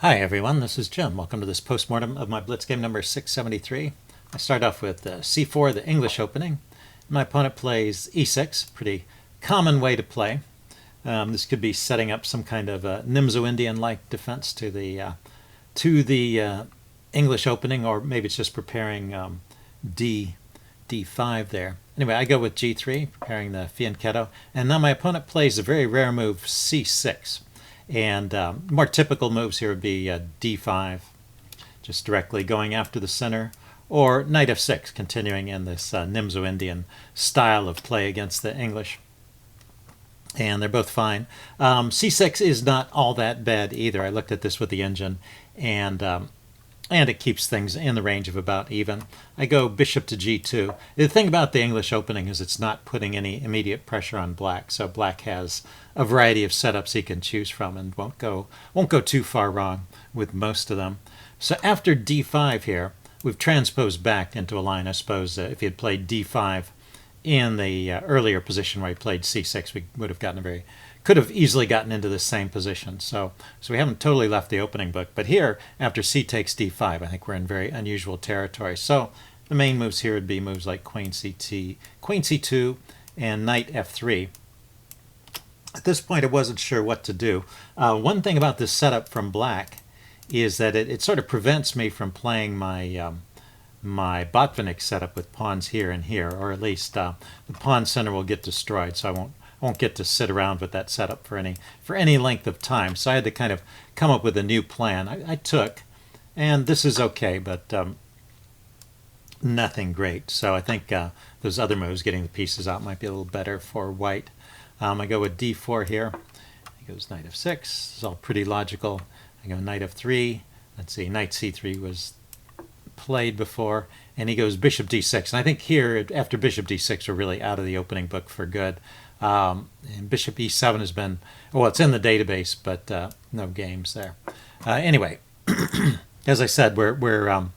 Hi everyone, this is Jim. Welcome to this postmortem of my Blitz game number 673. I start off with c4, the English opening. My opponent plays e6, pretty common way to play. This could be setting up some kind of Nimzo-Indian-like defense to the English opening, or maybe it's just preparing d5 there. Anyway, I go with g3, preparing the fianchetto, and now my opponent plays a very rare move, c6. And more typical moves here would be d5, just directly going after the center, or knight f6, continuing in this Nimzo-Indian style of play against the English. And they're both fine. c6 is not all that bad either. I looked at this with the engine, and it keeps things in the range of about even. I go bishop to g2. The thing about the English opening is it's not putting any immediate pressure on black, so black has a variety of setups he can choose from and won't go too far wrong with most of them. So after d5 here, we've transposed back into a line. I suppose if he had played d5 in the earlier position where he played c6, we would have could have easily gotten into the same position. So we haven't totally left the opening book. But here, after c takes d5, I think we're in very unusual territory. So the main moves here would be moves like queen c2, and knight f3. At this point, I wasn't sure what to do. One thing about this setup from black is that it sort of prevents me from playing my my Botvinnik setup with pawns here and here, or at least the pawn center will get destroyed, so I won't get to sit around with that setup for any length of time. So I had to kind of come up with a new plan. I took, and this is okay, but nothing great. So I think those other moves, getting the pieces out, might be a little better for white. I go with d4 here. He goes knight f6. It's all pretty logical. I go knight f3. Let's see, knight c3 was played before, and he goes bishop d6. And I think here, after bishop d6, we're really out of the opening book for good. And bishop e7 has been, well, it's in the database, but no games there. Anyway, as I said, we're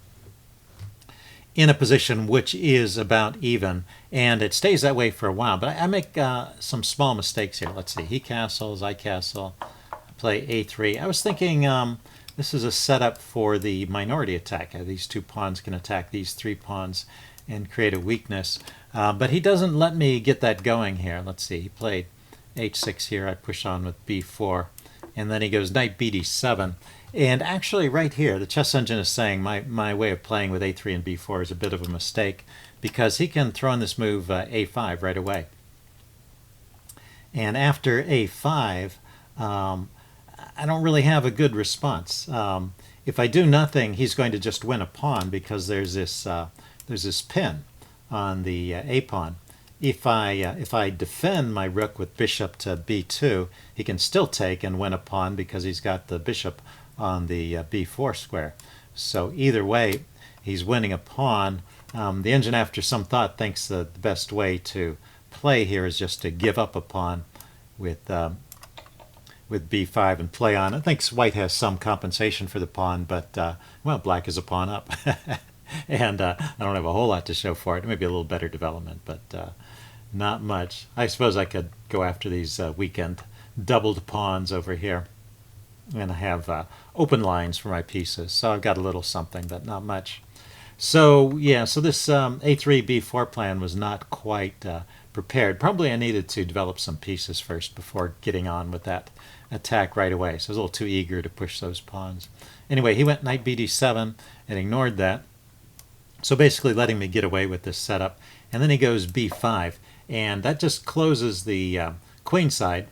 in a position which is about even, and it stays that way for a while. But I make some small mistakes here. Let's see, he castles, I castle, I play a3. I was thinking this is a setup for the minority attack. These two pawns can attack these three pawns and create a weakness. But he doesn't let me get that going here. Let's see, he played h6 here. I push on with b4, and then he goes knight bd7. And actually right here, the chess engine is saying my way of playing with a3 and b4 is a bit of a mistake, because he can throw in this move a5 right away. And after a5, I don't really have a good response. If I do nothing, he's going to just win a pawn, because there's this pin on the a pawn. If I defend my rook with bishop to b2, he can still take and win a pawn, because he's got the bishop on the b4 square. So either way, he's winning a pawn. The engine, after some thought, thinks the best way to play here is just to give up a pawn with b5 and play on. I think white has some compensation for the pawn, but well, black is a pawn up. And I don't have a whole lot to show for it. Maybe a little better development, but not much. I suppose I could go after these weekend doubled pawns over here, and I have open lines for my pieces, so I've got a little something, but not much. So yeah, so this a3 b4 plan was not quite prepared. Probably I needed to develop some pieces first before getting on with that attack right away. So I was a little too eager to push those pawns. Anyway, he went knight bd7 and ignored that, so basically letting me get away with this setup. And then he goes b5, and that just closes the queen side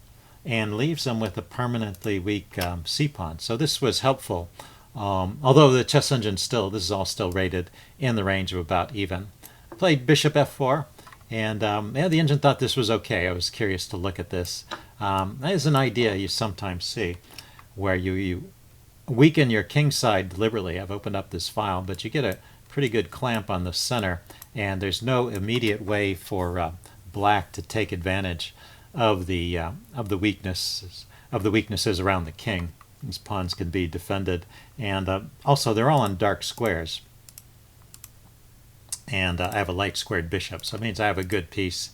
and leaves him with a permanently weak c-pawn. So this was helpful, although the chess engine this is all still rated in the range of about even. I played bishop f4, and yeah, the engine thought this was okay. I was curious to look at this. That is an idea you sometimes see, where you weaken your king side deliberately. I've opened up this file, but you get a pretty good clamp on the center, and there's no immediate way for black to take advantage of the weaknesses around the king. These pawns can be defended, and also they're all on dark squares. And I have a light squared bishop, so it means I have a good piece,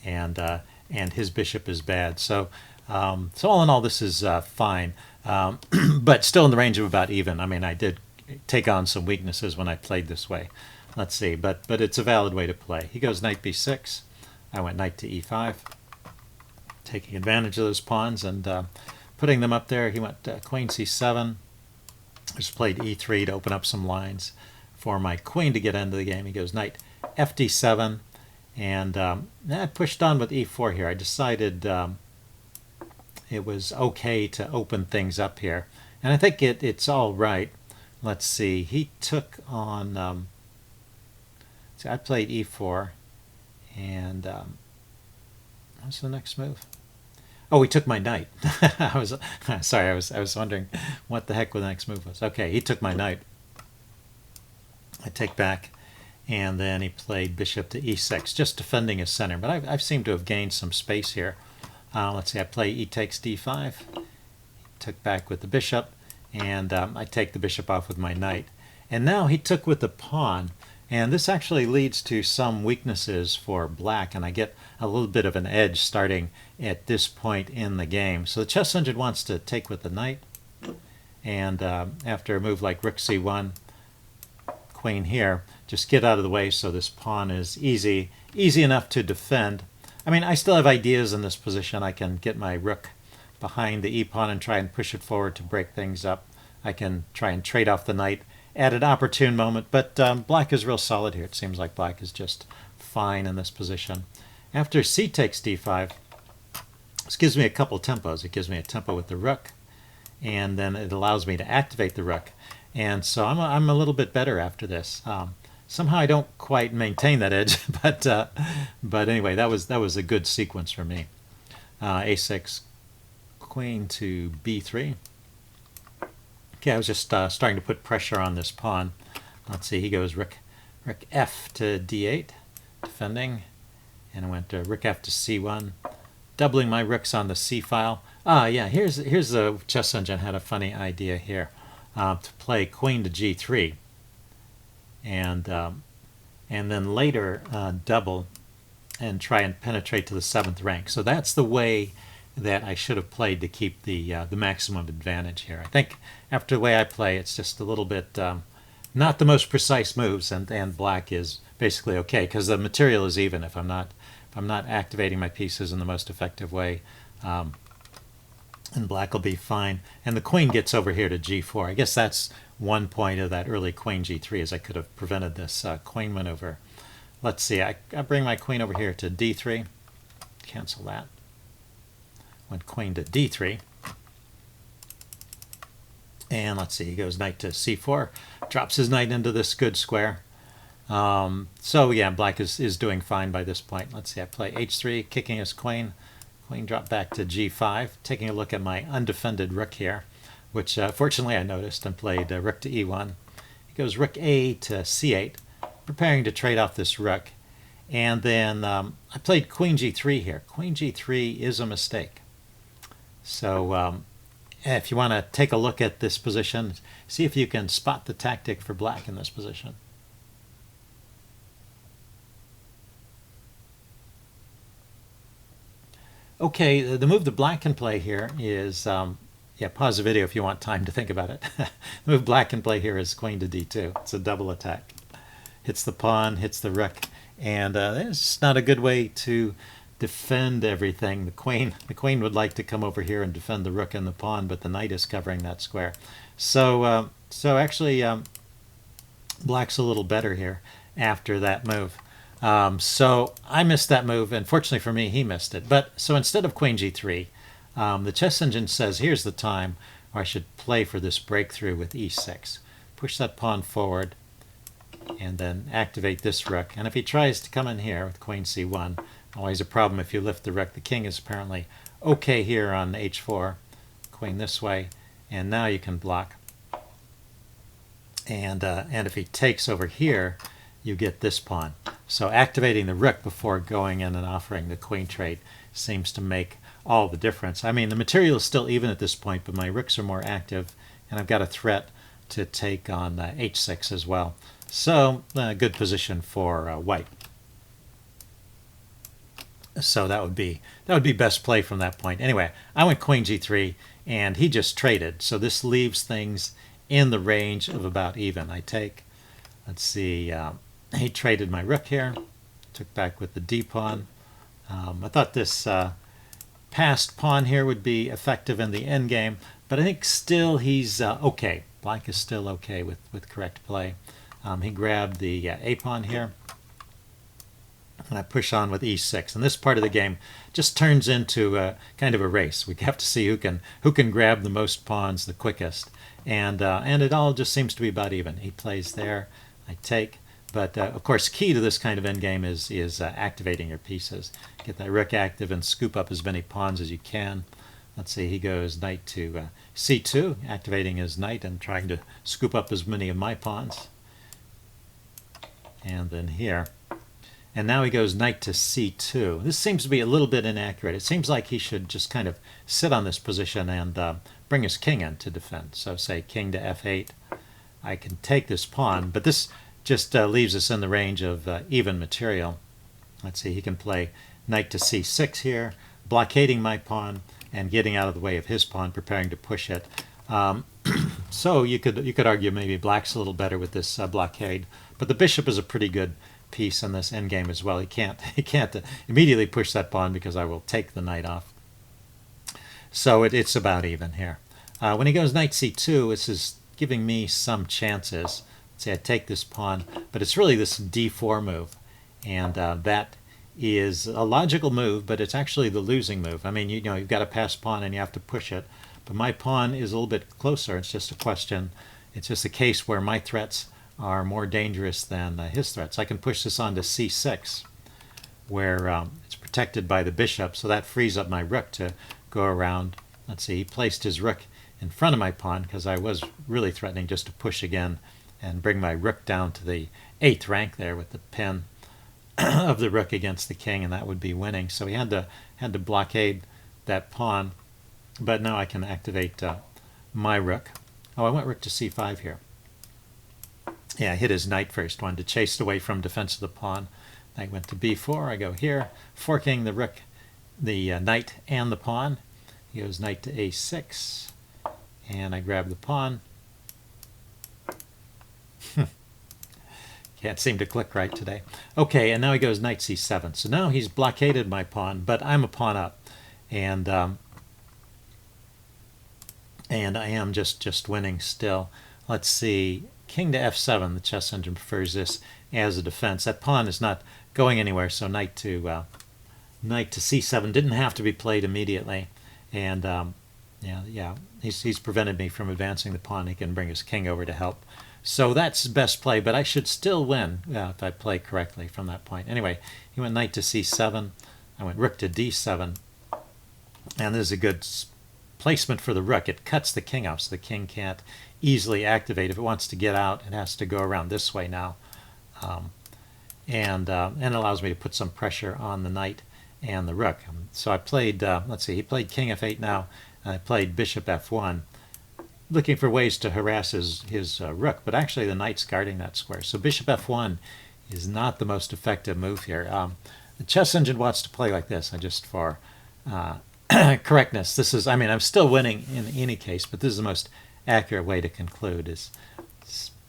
and his bishop is bad. So So all in all, this is fine, but still in the range of about even. I mean, I did take on some weaknesses when I played this way. Let's see, but it's a valid way to play. He goes knight b6. I went knight to e5, taking advantage of those pawns and putting them up there. He went queen c7. I just played e3 to open up some lines for my queen to get into the game. He goes knight fd7, and I pushed on with e4 here. I decided it was okay to open things up here, and I think it's all right. Let's see. He took on. See, I played e4, and what's the next move? Oh, he took my knight. I was sorry. I was wondering what the heck the next move was. Okay, he took my knight. I take back, and then he played bishop to e6, just defending his center. But I've seemed to have gained some space here. Let's see. I play e takes d5. He took back with the bishop, and I take the bishop off with my knight. And now he took with the pawn. And this actually leads to some weaknesses for black, and I get a little bit of an edge starting at this point in the game. So the chess engine wants to take with the knight, and after a move like rook c1, queen here, just get out of the way so this pawn is easy enough to defend. I mean, I still have ideas in this position. I can get my rook behind the e-pawn and try and push it forward to break things up. I can try and trade off the knight at an opportune moment, but black is real solid here. It seems like black is just fine in this position. After c takes d5, this gives me a couple tempos. It gives me a tempo with the rook, and then it allows me to activate the rook. And so I'm a little bit better after this. Somehow I don't quite maintain that edge, but anyway, that was a good sequence for me. a6, queen to b3. Okay, I was just starting to put pressure on this pawn. Let's see, he goes rook f to d8, defending, and I went rook f to c1, doubling my rooks on the c file. Yeah, here's the chess engine had a funny idea here, to play queen to g3, and then later double and try and penetrate to the 7th rank. So that's the way that I should have played to keep the maximum advantage here. I think after the way I play, it's just a little bit not the most precise moves, and black is basically okay because the material is even. If I'm not activating my pieces in the most effective way, and black will be fine. And the queen gets over here to g4. I guess that's one point of that early queen g3, is I could have prevented this queen maneuver. Let's see. I bring my queen over here to d3. Cancel that. Went queen to d3, and let's see, he goes knight to c4, drops his knight into this good square. So yeah, black is doing fine by this point. Let's see, I play h3, kicking his queen. Queen dropped back to g5, taking a look at my undefended rook here, which fortunately I noticed, and played rook to e1. He goes rook a to c8, preparing to trade off this rook. And then I played queen g3 here. Queen g3 is a mistake. So if you want to take a look at this position, see if you can spot the tactic for black in this position. Okay, the move that black can play here is, yeah, pause the video if you want time to think about it. The move black can play here is queen to d2. It's a double attack. Hits the pawn, hits the rook, and it's not a good way to defend everything. The queen would like to come over here and defend the rook and the pawn, but the knight is covering that square. So actually black's a little better here after that move. So I missed that move, and fortunately for me, he missed it. But so instead of queen g3, the chess engine says here's the time where I should play for this breakthrough with e6. Push that pawn forward, and then activate this rook. And if he tries to come in here with queen c1, always a problem if you lift the rook. The king is apparently okay here on h4. Queen this way, and now you can block. And if he takes over here, you get this pawn. So activating the rook before going in and offering the queen trade seems to make all the difference. I mean, the material is still even at this point, but my rooks are more active, and I've got a threat to take on h6 as well. So good position for white. So that would be best play from that point. Anyway, I went queen g3, and he just traded. So this leaves things in the range of about even. I take, let's see, he traded my rook here, took back with the d pawn. I thought this passed pawn here would be effective in the endgame, but I think still he's okay. Black is still okay with correct play. He grabbed the a pawn here, and I push on with e6. And this part of the game just turns into kind of a race. We have to see who can grab the most pawns the quickest, and it all just seems to be about even. He plays there, I take. But of course, key to this kind of endgame is activating your pieces. Get that rook active and scoop up as many pawns as you can. Let's see, he goes knight to c2, activating his knight and trying to scoop up as many of my pawns. And then here. And now he goes knight to c2. This seems to be a little bit inaccurate. It seems like he should just kind of sit on this position and bring his king in to defend. So say king to f8. I can take this pawn, but this just leaves us in the range of even material. Let's see, he can play knight to c6 here, blockading my pawn and getting out of the way of his pawn, preparing to push it. So you could argue maybe black's a little better with this blockade, but the bishop is a pretty good piece in this endgame as well. He can't immediately push that pawn because I will take the knight off. So it's about even here. When he goes knight c2, this is giving me some chances. See, I take this pawn, but it's really this d4 move, and that is a logical move, but it's actually the losing move. I mean, you've got a passed pawn and you have to push it, but my pawn is a little bit closer. It's just a case where my threats are more dangerous than his threats. I can push this on to c6, where it's protected by the bishop, so that frees up my rook to go around. Let's see, he placed his rook in front of my pawn because I was really threatening just to push again and bring my rook down to the 8th rank there with the pin of the rook against the king, and that would be winning. So he had to blockade that pawn, but now I can activate my rook. Oh, I went rook to c5 here. Yeah, I hit his knight first, wanted to chase it away from defense of the pawn. Knight went to b4, I go here, forking the rook, the knight and the pawn. He goes knight to a6, and I grab the pawn. Can't seem to click right today. Okay, and now he goes knight c7. So now he's blockaded my pawn, but I'm a pawn up, and I am just winning still. Let's see, king to f7. The chess engine prefers this as a defense. That pawn is not going anywhere, so knight to c7 didn't have to be played immediately, and yeah, he's prevented me from advancing the pawn. He can bring his king over to help. So that's best play, but I should still win if I play correctly from that point. Anyway, he went knight to c7. I went rook to d7. And this is a good placement for the rook. It cuts the king off, so the king can't easily activate. If it wants to get out, it has to go around this way now. And it allows me to put some pressure on the knight and the rook. So I played, let's see, he played king f8 now, and I played bishop f1. Looking for ways to harass his rook, but actually the knight's guarding that square. So bishop f1 is not the most effective move here. The chess engine wants to play like this. I just for correctness, this is, I mean, I'm still winning in any case, but this is the most accurate way to conclude is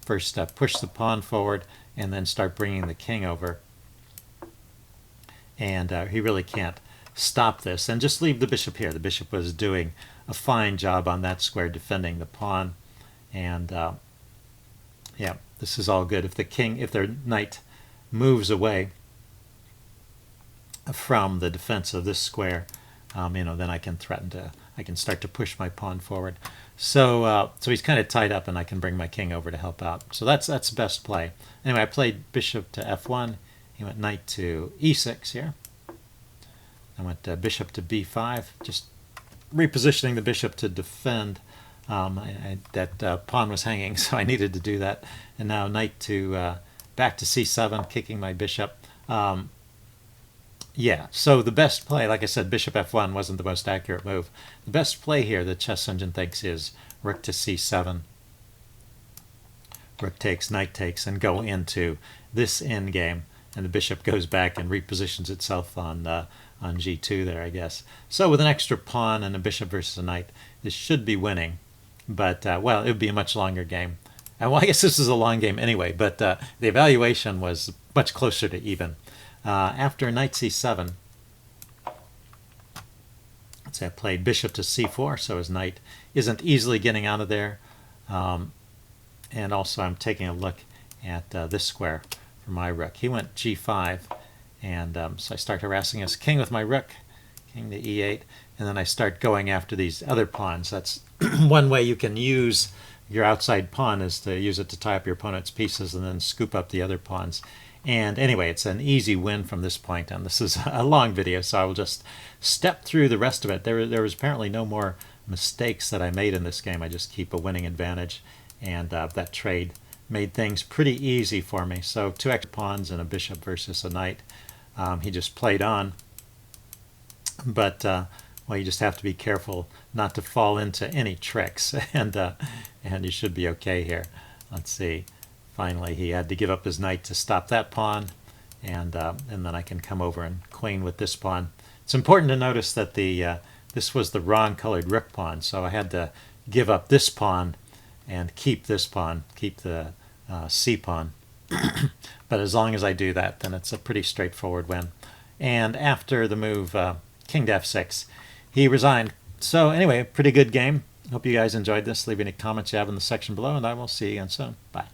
first push the pawn forward and then start bringing the king over. And he really can't stop this, and just leave the bishop here. The bishop was doing a fine job on that square defending the pawn, and yeah, this is all good. If their knight moves away from the defense of this square, then I can I can start to push my pawn forward. So he's kind of tied up, and I can bring my king over to help out. So that's best play. Anyway, I played bishop to f1. He went knight to e6 here. I went bishop to b5, just repositioning the bishop to defend. That pawn was hanging, so I needed to do that. And now knight to back to c7, kicking my bishop. Yeah, so the best play, like I said, bishop f1 wasn't the most accurate move. The best play here, the chess engine thinks, is rook to c7. Rook takes, knight takes, and go into this endgame. And the bishop goes back and repositions itself on on g2 there, I guess. So with an extra pawn and a bishop versus a knight, this should be winning. But, well, it would be a much longer game. Well, I guess this is a long game anyway, but the evaluation was much closer to even. After knight c7, let's say I played bishop to c4, so his knight isn't easily getting out of there. And also I'm taking a look at this square for my rook. He went g5, and so I start harassing his king with my rook, king to e8, and then I start going after these other pawns. That's one way you can use your outside pawn, is to use it to tie up your opponent's pieces and then scoop up the other pawns. And anyway, it's an easy win from this point on. This is a long video, so I will just step through the rest of it. There was apparently no more mistakes that I made in this game. I just keep a winning advantage, and that trade made things pretty easy for me. So 2 extra pawns and a bishop versus a knight. He just played on, but well, you just have to be careful not to fall into any tricks, and you should be okay here. Let's see. Finally, he had to give up his knight to stop that pawn, and then I can come over and queen with this pawn. It's important to notice that this was the wrong colored rook pawn, so I had to give up this pawn and keep this pawn, keep the c pawn. But as long as I do that, then it's a pretty straightforward win. And after the move king to f6, he resigned. So anyway, pretty good game. Hope you guys enjoyed this. Leave any comments you have in the section below, and I will see you again soon. Bye.